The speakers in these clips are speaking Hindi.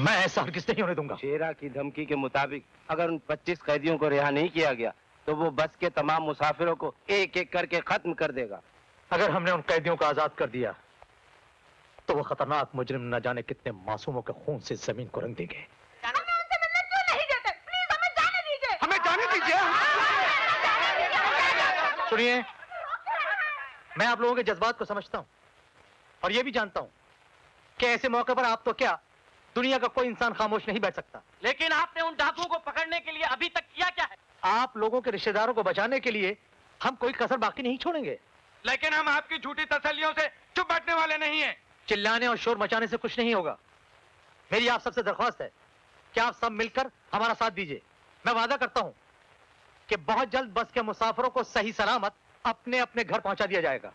मैं ऐसा हरगिज़ नहीं होने दूंगा। शेरा की धमकी के मुताबिक अगर उन 25 कैदियों को रिहा नहीं किया गया तो वो बस के तमाम मुसाफिरों को एक एक करके खत्म कर देगा। अगर हमने उन कैदियों को आजाद कर दिया तो वो खतरनाक मुजरिम न जाने कितने मासूमों के खून से जमीन को रंग देंगे। हमें उनसे मिलने क्यों नहीं देते? प्लीज हमें जाने दीजिए। हमें जाने दीजिए। सुनिए, मैं आप लोगों के जज्बात को समझता हूं और ये भी जानता हूं कि ऐसे मौके पर आप तो क्या, दुनिया का कोई इंसान खामोश नहीं बैठ सकता। लेकिन आपने उन डाकुओं को पकड़ने के लिए अभी तक किया क्या है? आप लोगों के रिश्तेदारों को बचाने के लिए हम कोई कसर बाकी नहीं छोड़ेंगे। लेकिन हम आपकी झूठी तसल्लियों से चुप बैठने वाले नहीं हैं। चिल्लाने और शोर मचाने से कुछ नहीं होगा। मेरी आप सबसे दरख्वास्त है कि आप सब मिलकर हमारा साथ दीजिए। मैं वादा करता हूं कि बहुत जल्द बस के मुसाफिरों को सही सलामत अपने अपने घर पहुंचा दिया जाएगा।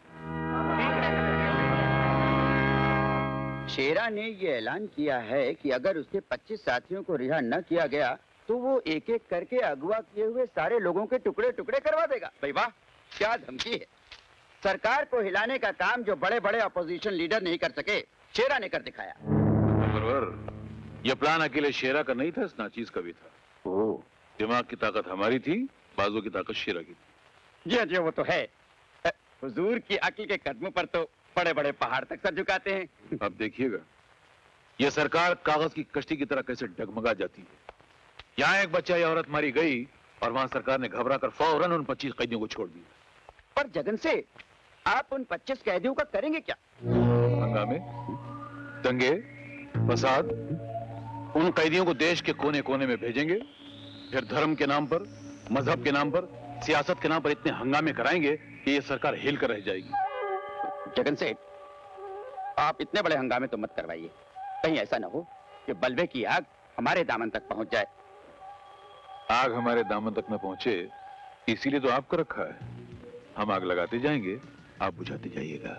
शेरा ने ये ऐलान किया है कि अगर उसके 25 साथियों को रिहा न किया गया तो वो एक एक करके अगवा किए हुए सारे लोगों के टुकड़े टुकड़े करवा देगा। भाई वाह, क्या धमकी है। सरकार को हिलाने का काम जो बड़े बड़े अपोजिशन लीडर नहीं कर सके, शेरा ने कर दिखाया। ये प्लान अकेले शेरा का नहीं था, इस नाचीज का भी था। ओह, दिमाग की ताकत हमारी थी, बाजू की ताकत शेरा की थी। जी हाँ जी, वो तो है। हुजूर की अक्ल के कदमों पर तो बड़े बड़े पहाड़ तक सर झुकाते हैं। अब देखिएगा ये सरकार कागज की कश्ती की तरह कैसे डगमगा जाती है। यहाँ एक बच्चा या औरत मारी गई और वहां सरकार ने घबरा कर फौरन उन 25 कैदियों को छोड़ दिया। पर जगन से आप उन 25 कैदियों का करेंगे क्या? हंगामे, दंगे, फसाद। उन कैदियों को देश के कोने कोने में भेजेंगे, फिर धर्म के नाम पर, मजहब के नाम पर, सियासत के नाम पर इतने हंगामे कराएंगे कि ये सरकार हिल कर रह जाएगी। जगन सेठ, आप इतने बड़े हंगामे तो मत करवाइए। कहीं ऐसा ना हो कि बलबे की आग हमारे दामन तक पहुंच जाए। आग हमारे दामन तक न पहुंचे इसीलिए तो आपको रखा है। हम आग लगाते जाएंगे, आप बुझाते जाइएगा।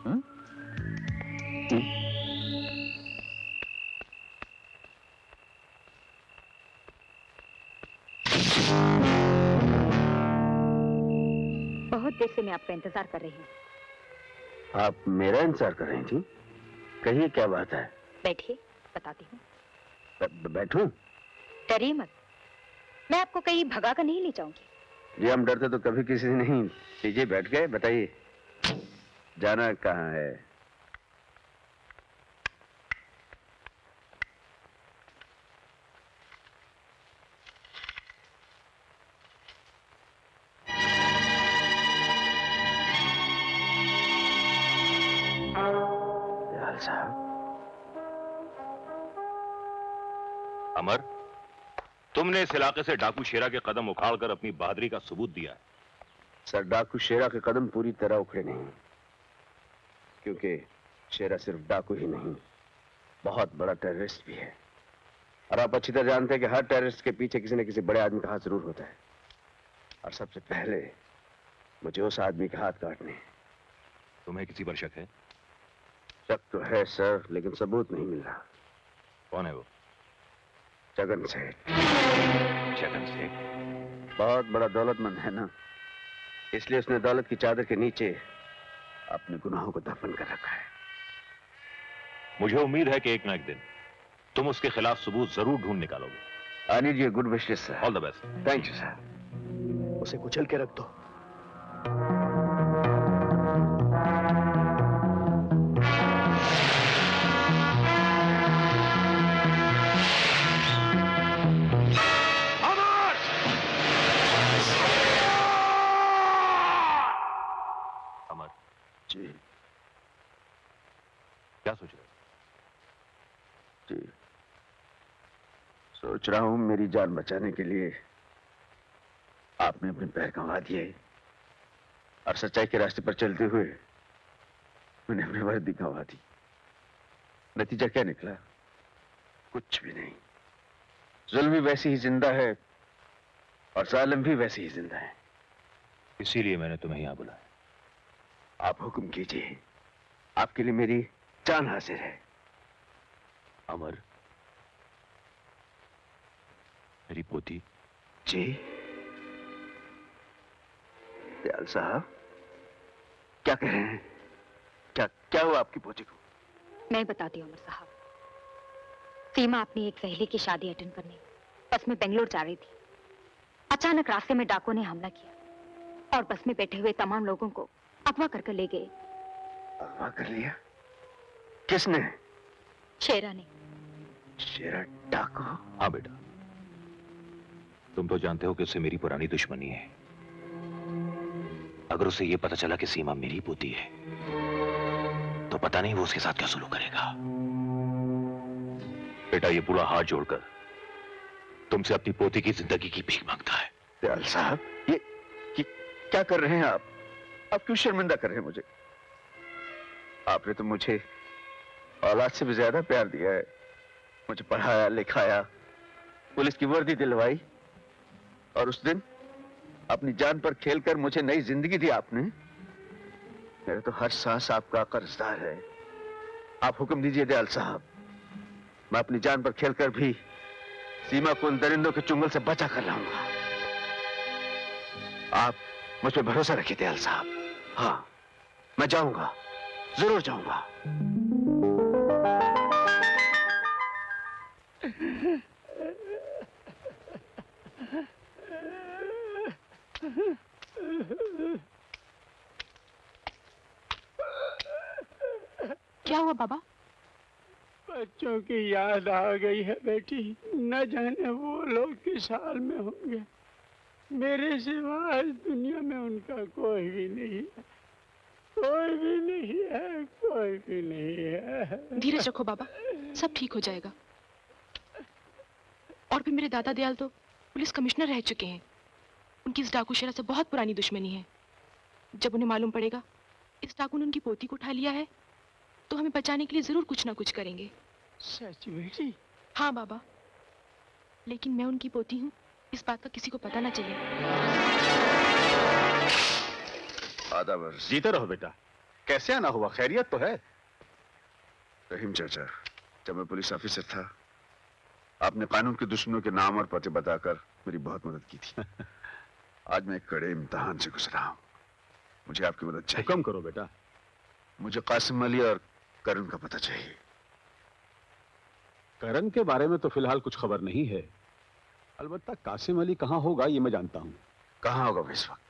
हाँ? बहुत देर से मैं आपका इंतजार कर रही हूँ। आप मेरा इंतजार कर रही थी? कहिए क्या बात है। बैठिए, बताती हूँ। बैठूं? डरिए मत, मैं आपको कहीं भगा कर नहीं ले जाऊंगी। जी हम डरते तो कभी किसी से नहीं। लीजिए बैठ गए, बताइए जाना कहाँ है? साहब। अमर, तुमने इस इलाके से डाकू शेरा के कदम उखाड़कर अपनी बहादुरी का सबूत दिया है। सर, डाकू शेरा के कदम पूरी तरह उखड़े नहीं, क्योंकि शेरा सिर्फ डाकू ही नहीं, बहुत बड़ा टेररिस्ट भी है। और आप अच्छी तरह जानते हैं कि हर टेररिस्ट के पीछे किसी न किसी बड़े आदमी का हाथ जरूर होता है। और सबसे पहले मुझे उस आदमी के हाथ काटने हैं। तुम्हें किसी पर शक है? शक तो है सर, लेकिन सबूत नहीं मिल रहा। कौन है वो? जगन सेठ। जगन सेठ बहुत बड़ा दौलतमंद है ना, इसलिए उसने दौलत की चादर के नीचे अपने गुनाहों को दफन कर रखा है। मुझे उम्मीद है कि एक ना एक दिन तुम उसके खिलाफ सबूत जरूर ढूंढ निकालोगे। I need your good wishes sir. All the best. Thank you sir. उसे कुचल के रख दो। जी। क्या सोच रहे हो? जी, सोच रहा हूं मेरी जान बचाने के लिए आपने अपने पैर गंवा दिए और सच्चाई के रास्ते पर चलते हुए मैंने अपनी वर्दी गंवा दी। नतीजा क्या निकला? कुछ भी नहीं। जुल्म भी वैसे ही जिंदा है और जालिम भी वैसे ही जिंदा है। इसीलिए मैंने तुम्हें यहां बुलाया। आप हुक्म कीजिए, आपके लिए मेरी जान हाजिर है। अमर, मेरी पोती। जी दयाल साहब, क्या कह रहे हैं? क्या क्या हुआ आपकी पोती को? मैं बताती हूँ अमर साहब। सीमा अपनी एक सहेली की शादी अटेंड करने बस में बेंगलोर जा रही थी। अचानक रास्ते में डाकुओं ने हमला किया और बस में बैठे हुए तमाम लोगों को अगवा करके ले गए। अगवा कर लिया? किसने? शेरा ने। शेरा डाकू? हाँ बेटा, तुम तो जानते हो कि उससे मेरी पुरानी दुश्मनी है। अगर उसे यह पता चला कि सीमा मेरी पोती है तो पता नहीं वो उसके साथ क्या सुलूक करेगा। बेटा, ये बूढ़ा हाथ जोड़कर तुमसे अपनी पोती की जिंदगी की भीख मांगता है। दयाल साहब, ये क्या कर रहे हैं आप? आप क्यों शर्मिंदा कर रहे हैं मुझे? आपने तो मुझे औलाद से भी ज्यादा प्यार दिया है। मुझे पढ़ाया लिखाया, पुलिस की वर्दी दिलवाई, और उस दिन अपनी जान पर खेलकर मुझे नई जिंदगी दी आपने। मेरा तो हर सांस आपका कर्जदार है। आप हुक्म दीजिए दयाल साहब, मैं अपनी जान पर खेलकर भी सीमा को उन दरिंदों के चुंगल से बचा कर लाऊंगा। आप मुझ पर भरोसा रखिए दयाल साहब। हाँ, मैं जाऊंगा, जरूर जाऊंगा। क्या हुआ बाबा? बच्चों की याद आ गई है बेटी। न जाने वो लोग किस हाल में होंगे। मेरे सिवा इस दुनिया में उनका कोई भी नहीं है, कोई भी नहीं है, कोई भी नहीं है। धीरज रखो बाबा, सब ठीक हो जाएगा। और भी मेरे दादा दयाल तो पुलिस कमिश्नर रह चुके हैं। उनकी इस डाकू शेरा से बहुत पुरानी दुश्मनी है। जब उन्हें मालूम पड़ेगा इस डाकू ने उनकी पोती को उठा लिया है तो हमें बचाने के लिए जरूर कुछ ना कुछ करेंगे। सच बेटी? हाँ बाबा, लेकिन मैं उनकी पोती हूँ, इस बात का किसी को पता ना चले। आदाब अर्ज़। जीते रहो बेटा। कैसे आना हुआ? खैरियत तो है? रहीम चाचा, जब मैं पुलिस ऑफिसर था आपने कानून के दुश्मनों के नाम और पते बताकर मेरी बहुत मदद की थी। आज मैं एक कड़े इम्तिहान से गुजरा हूँ, मुझे आपकी मदद चाहिए। हुक्म करो बेटा। मुझे कासिम अली और करण का पता चाहिए। करण के बारे में तो फिलहाल कुछ खबर नहीं है, अलबत्ता कासिम अली कहाँ होगा ये मैं जानता हूँ। कहाँ होगा वो इस वक्त?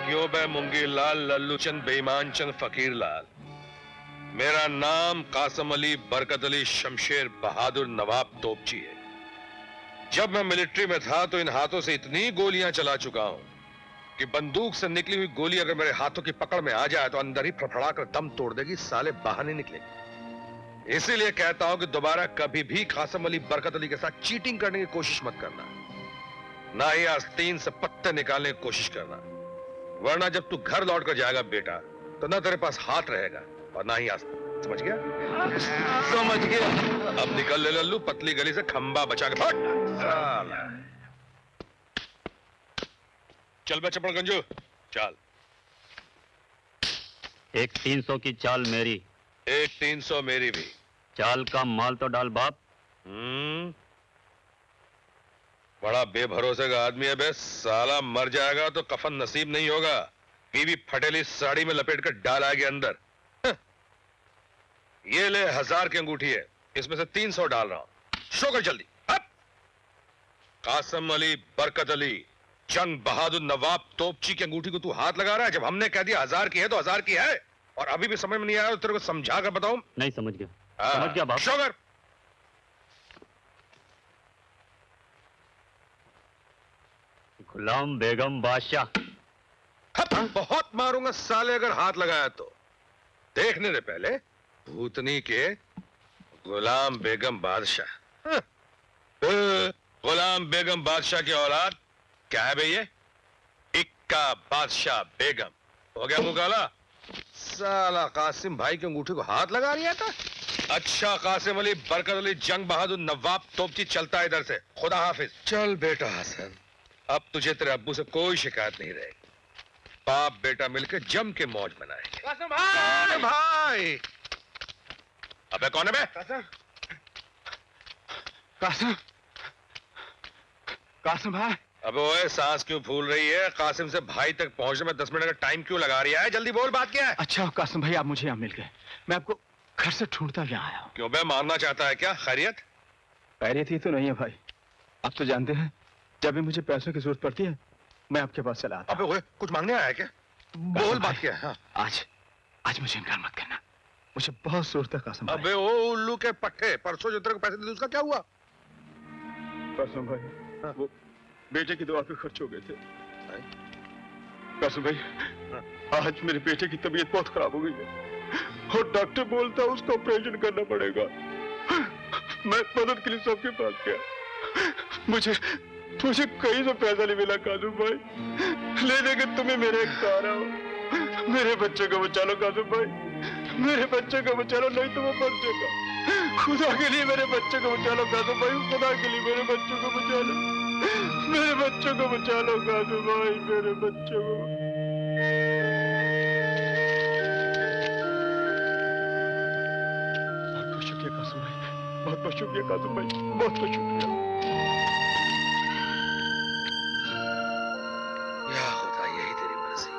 क्यों बे मुंगी लाल, लल्लू चंद, बेईमान चंद, फकीर लाल। मेरा नाम कासिम अली बरकत अली शमशेर बहादुर नवाब तोपची है। जब मैं मिलिट्री में था तो इन हाथों से इतनी गोलियां चला चुका हूं कि बंदूक से निकली हुई गोली अगर मेरे हाथों की पकड़ में आ जाए तो अंदर ही फड़फड़ा कर दम तोड़ देगी, साले बाहर नहीं निकलेगी। इसीलिए कहता हूं कि दोबारा कभी भी कासिम अली बरकत अली के साथ चीटिंग करने की कोशिश मत करना, ना ही आस्तीन से पत्ते निकालने की कोशिश करना, वरना जब तू घर लौट कर जाएगा बेटा तो ना तेरे पास हाथ रहेगा और ना ही आस्तीन। समझ गया? समझ गया। अब निकल ले लल्लू, पतली गली से खंबा बचा के फट। चल बे चपड़गंजू, चल। एक 300 की चाल मेरी, एक 300 मेरी भी। चाल का माल तो डाल बाप। बड़ा बेभरोसे का आदमी है बे, साला मर जाएगा तो कफन नसीब नहीं होगा, बीवी फटेली साड़ी में लपेट कर डाल आएगी अंदर। ये ले 1000 की अंगूठी है, इसमें से 300 डाल रहा हूं, शो कर जल्दी। अब कासिम अली बरकत अली जंग बहादुर नवाब तोपची की अंगूठी को तू हाथ लगा रहा है? जब हमने कह दिया 1000 की है तो 1000 की है, और अभी भी समझ में नहीं आया तो तेरे को समझा कर बताऊं? नहीं समझ गया। समझ गया बाप। शो कर। गुलाम बेगम बादशाह। बहुत मारूंगा साले अगर हाथ लगाया तो। देखने दे पहले भूतनी के गुलाम बेगम बादशाह। गुलाम बेगम बादशाह की औलाद क्या है भैया? इक्का बादशाह बेगम। हो गया मुंह काला? साला कासिम भाई की अंगूठी को हाथ लगा लिया था। अच्छा कासिम अली बरकत अली जंग बहादुर नवाब तोपची, चलता है इधर से। खुदा हाफिज। चल बेटा हसन, अब तुझे तेरे अब्बू से कोई शिकायत नहीं रहेगी। बाप बेटा मिलकर जम के मौज मनाएंगे। कासिम भाई! भाई! अबे कौन है बे? कासिम! कासिम भाई। अब ओए सांस क्यों फूल रही है? कासिम से भाई तक पहुंचने में 10 मिनट का टाइम क्यों लगा रही है? जल्दी बोल, बात क्या है? अच्छा कासिम भाई, आप मुझे यहाँ मिल गए। मैं आपको घर से ढूंढता यहाँ आया हूँ। क्यों बे, मारना चाहता है क्या? खैरियत? खैरियत ही तो नहीं है भाई। आप तो जानते हैं जब भी मुझे पैसों की जरूरत पड़ती है मैं आपके पास चला आता हूँ। अबे ओए, कुछ मांगने आया है क्या? बोल, बात क्या है? हाँ। आज मुझे इनकार मत करना, मुझे बहुत जरूरत है कासिम भाई। अबे ओ उल्लू के पट्टे, परसों जो तेरे को पैसे दिए उसका क्या हुआ? कासिम भाई, वो बेटे की दवा पे खर्च हो गए थे। कासिम भाई, आज मेरे बेटे की तबीयत बहुत खराब हो गई है और डॉक्टर बोलता है उसका ऑपरेशन करना पड़ेगा। मैं मदद के लिए सबके पास गया, मुझे कहीं से पैसा नहीं मिला कासिम भाई। ले देंगे तुम्हें मेरे एक सहारा हो। मेरे बच्चे को बचा लो कासिम भाई, मेरे बच्चे को बचा लो, नहीं तो वो मर जाएगा। खुदा के लिए मेरे बच्चे को बचा लो कासिम भाई, खुदा के लिए मेरे बच्चे को बचा लो, मेरे बच्चे को बचा लो कासिम भाई, मेरे बच्चे को। बहुत बहुत शुक्रिया कासिम भाई, बहुत बहुत शुक्रिया कासिम भाई, बहुत बहुत शुक्रिया। या खुदा, यही तेरी मर्जी।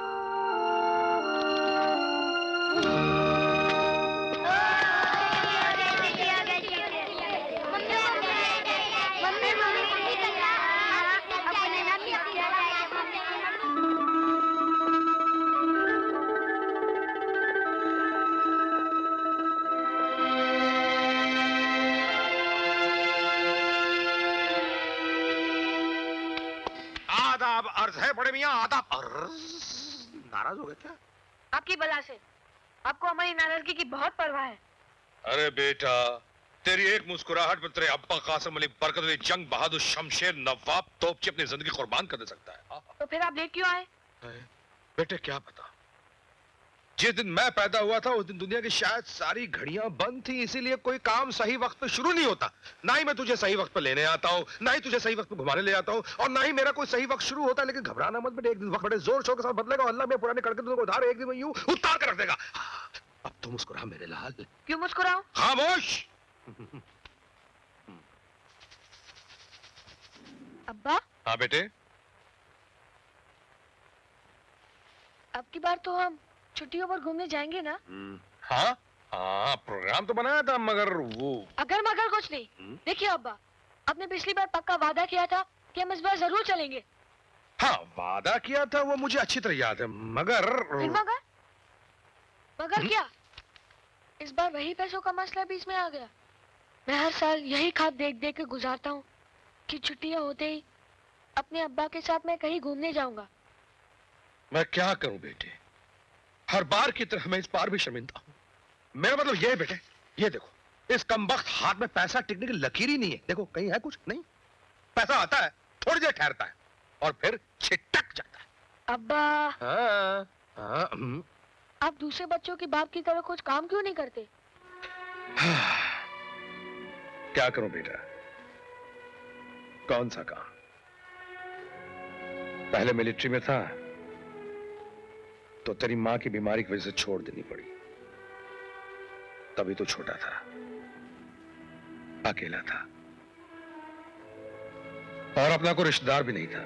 आदाब अर्ज है बड़े मियाँ, आदाब अर्ज। नाराज हो गए क्या? आपकी बला से, आपको हमारी नाराजगी की बहुत परवाह है। अरे बेटा, तेरी एक मुस्कुराहट पर तेरे अब्बा कासिम अली बरकत अली जंग बहादुर शमशेर नवाब तोपची अपनी जिंदगी कुर्बान कर दे सकता है। तो फिर आप लेट क्यों आए? बेटे क्या पता, जिस दिन मैं पैदा हुआ था उस दिन दुनिया की शायद सारी घड़ियां बंद थी, इसीलिए कोई काम सही वक्त पे शुरू नहीं होता। ना ही मैं तुझे सही वक्त पे लेने आता हूँ, ना ही तुझे सही वक्त पे घुमाने ले आता हूँ, और ना ही मेरा कोई सही वक्त शुरू होता है। लेकिन घबराना मत बेटे, एक दिन वक्त बड़े जोर शोर के साथ बदलेगा। अल्लाह में पुराने कड़के तुमको उधार एक दिन में यूं उतार कर रख देगा। अब तो मुस्कुरा मेरे लाल। क्यों मुस्कुराऊं? खामोश। अब्बा। हाँ बेटे। अब की बार तो हम छुट्टियों पर घूमने जाएंगे ना? हाँ हाँ, प्रोग्राम तो बनाया था, मगर वो अगर मगर कुछ नहीं। देखिए अब्बा, आपने पिछली बार पक्का वादा किया था कि हम इस बार जरूर चलेंगे। हाँ, वादा किया था वो मुझे अच्छी तरह याद है, मगर मगर क्या? इस बार वही पैसों का मसला बीच में आ गया। मैं हर साल यही खाद देख देख के गुजारता हूँ कि छुट्टियां होते ही अपने अब्बा के साथ मैं कहीं घूमने जाऊंगा। मैं क्या करूं बेटे, हर बार की तरह मैं इस बार भी शर्मिंदा हूं। मेरा मतलब ये है बेटे, ये देखो, इस कमबख्त हाथ में पैसा टिकने की लकीर ही नहीं है। देखो कहीं है कुछ? नहीं। पैसा आता है, थोड़ी देर ठहरता है और फिर छिटक जाता है। अब्बा। हाँ, आप दूसरे बच्चों के बाप की तरह कुछ काम क्यों नहीं करते? क्या करूं बेटा, कौन सा काम? पहले मिलिट्री में था तो तेरी मां की बीमारी की वजह से छोड़ देनी पड़ी। तभी तो छोटा था, अकेला था और अपना कोई रिश्तेदार भी नहीं था।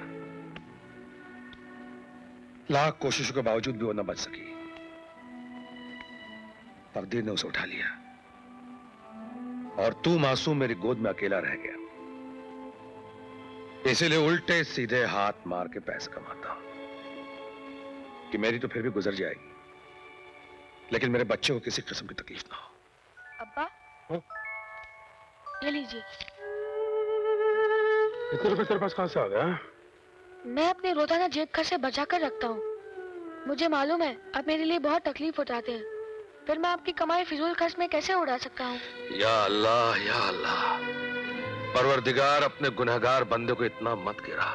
लाख कोशिशों के बावजूद भी वो न बच सकी। तकदीर ने उसे उठा लिया और तू मासूम मेरी गोद में अकेला रह गया। इसीलिए उल्टे सीधे हाथ मार के पैसे कमाता हूं कि मेरी तो फिर भी गुजर जाएगी, लेकिन मेरे बच्चे को किसी किस्म की तकलीफ ना हो। अब्बा, ये लीजिए। इतने रुपए तेरे पास कहां से आ गया? मैं अपने रोजाना जेब खर्च से बचा कर रखता हूँ। मुझे मालूम है आप मेरे लिए बहुत तकलीफ उठाते हैं, फिर मैं आपकी कमाई फिजूल खर्च में कैसे उड़ा सकता हूँ? या अल्लाह, या अल्लाह, परवरदिगार अपने गुनहगार बंदे को इतना मत गिरा,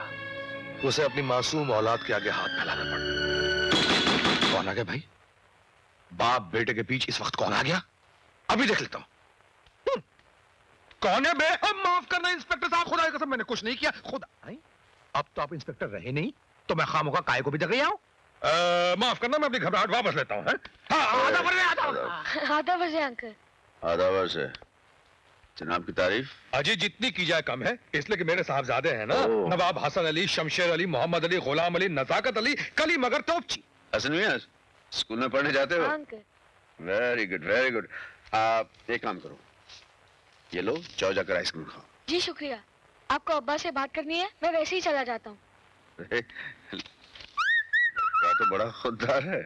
उसे अपनी मासूम औलाद के आगे हाथ फैलाना पड़ा। कौन आ गया भाई? बाप बेटे के बीच इस वक्त कौन आ गया? अभी देख लेता हूं। कौन है बे? माफ करना इंस्पेक्टर साहब, खुदा की कसम मैंने कुछ नहीं किया। खुदा, अब तो आप इंस्पेक्टर रहे नहीं तो मैं खामोखा काय को भी जग गया हूं। माफ करना, मैं अपनी घबराहट वापस लेता हूं। आधा वर्ष अंकल। आधा वर्ष है। जनाब की तारीफ। अजी जितनी की जाए कम है, इसलिए कि मेरे साहबजादे हैं ना, नवाब हसन अली, शमशेर अली, मोहम्मद अली, गुलाम अली, नजाकत अली, कली मगर तोपची। हसन मियां, स्कूल में पढ़ने जाते हो? Very good very good. आप एक काम करो, ये लो जाओ जाकर आइसक्रीम खाओ। जी शुक्रिया। आपको अब्बा से बात करनी है, मैं वैसे ही चला जाता हूँ। तो बड़ा खुददार है।